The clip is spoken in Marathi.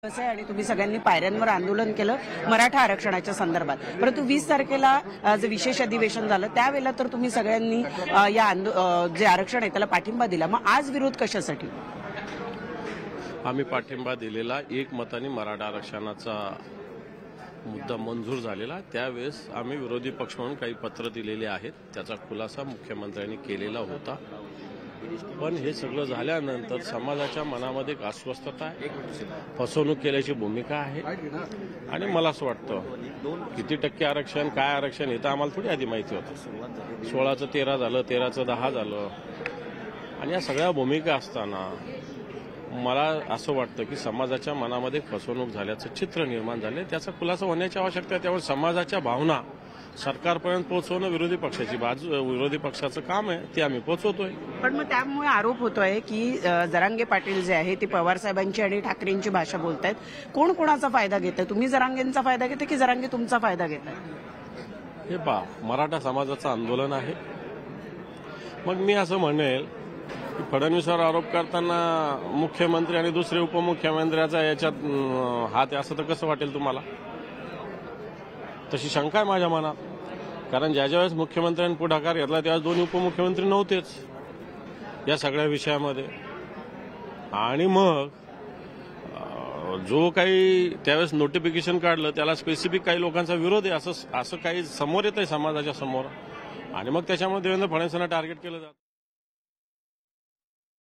आहे आणि तुम्ही सगळ्यांनी पायऱ्यांवर आंदोलन केलं मराठा आरक्षणाच्या संदर्भात, परंतु 20 तारखेला जे विशेष अधिवेशन झालं त्यावेळेला तर तुम्ही सगळ्यांनी जे आरक्षण आहे त्याला पाठिंबा दिला. मग आज विरोध कशासाठी? आम्ही पाठिंबा दिलेला एकमताने मराठा आरक्षणाचा मुद्दा मंजूर झालेला. त्यावेळेस आम्ही विरोधी पक्ष म्हणून काही पत्र दिलेले आहेत, त्याचा खुलासा मुख्यमंत्र्यांनी केलेला होता. पण हे सगळं झाल्यानंतर समाजाच्या मनामध्ये एक अस्वस्थता आहे, फसवणूक केल्याची भूमिका आहे. आणि मला असं वाटतं किती टक्के आरक्षण, काय आरक्षण हे तर आम्हाला थोडी आधी माहिती होतं. 16चं 13 झालं, 13चं 10 झालं. आणि या सगळ्या भूमिका असताना मला असं वाटतं की समाजाच्या मनामध्ये फसवणूक झाल्याचं चित्र निर्माण झाले. त्याचा खुलासा होण्याची आवश्यकता आहे. त्यामुळे समाजाच्या भावना सरकारपर्यंत पोहोचवणं विरोधी पक्षाची बाजू, विरोधी पक्षाचं काम आहे, ते आम्ही पोहोचवतोय. पण मग त्यामुळे आरोप होतोय की जरांगे पाटील जे आहे ते पवार साहेबांची आणि ठाकरेंची भाषा बोलतायत. कोण कोणाचा फायदा घेत आहे? तुम्ही जरांगेंचा फायदा घेताय की जरांगे तुमचा फायदा घेताय? हे मराठा समाजाचं आंदोलन आहे. मग मी असं म्हणेल की फडणवीसवर आरोप करताना मुख्यमंत्री आणि दुसरे उपमुख्यमंत्र्याचा याच्यात हात आहे असं तर कसं वाटेल तुम्हाला? तशी शंका आहे माझ्या मनात. कारण ज्या वेळेस मुख्यमंत्र्यांनी पुढाकार घेतला त्यावेळेस दोन्ही उपमुख्यमंत्री नव्हतेच या सगळ्या विषयामध्ये. आणि मग जो काही त्यावेळेस नोटिफिकेशन काढलं त्याला स्पेसिफिक काही लोकांचा विरोध आहे असं काही समोर येत आहे समाजाच्या समोर. आणि मग त्याच्यामुळे देवेंद्र फडणवीसांना टार्गेट केलं जातं.